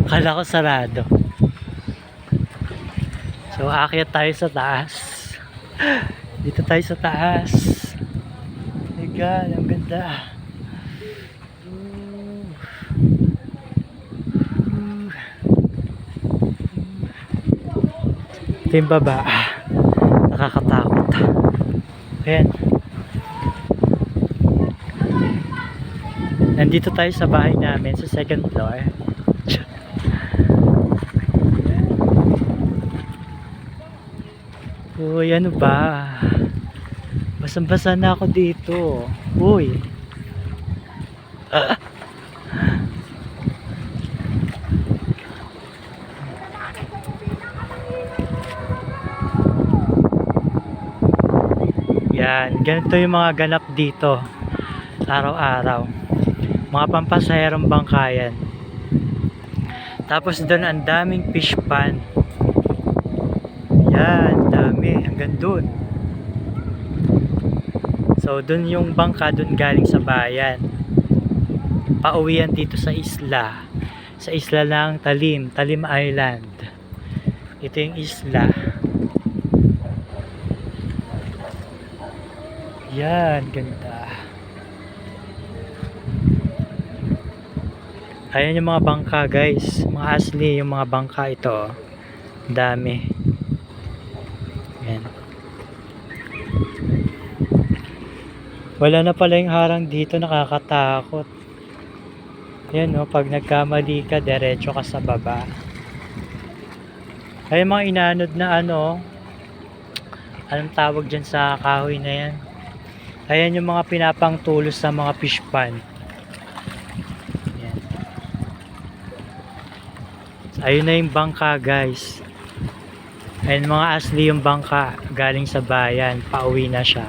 Kala ko sarado. So aakyat tayo sa taas. Dito tayo sa taas. My God, ang ganda. Ito yung baba. Nakakatakot. Ayan. Nandito tayo sa bahay namin sa second floor. Uy, ano ba? Basang-basa na ako dito. Uy. Yan, ganito yung mga ganap dito araw-araw. Mga pampasaherong bangkayan. Tapos doon ang daming fish pan. Yan, dami hanggang doon. So doon yung bangka doon galing sa bayan. Pauwi yan dito sa isla. Sa isla ng Talim Island. Ito yung isla. Yan, ganda. Ayan yung mga bangka guys. Mga asli yung mga bangka ito. Dami. Yan. Wala na pala yung harang dito, nakakatakot. Yan no, pag nagkamali ka, diretso ka sa baba. Ay mga inanod na ano, anong tawag dyan sa kahoy na yan? Ayan yung mga pinapangtulos sa mga fish pan. Yan. Ayun na yung bangka guys. Ayun mga asli yung bangka, galing sa bayan, pauwi na siya.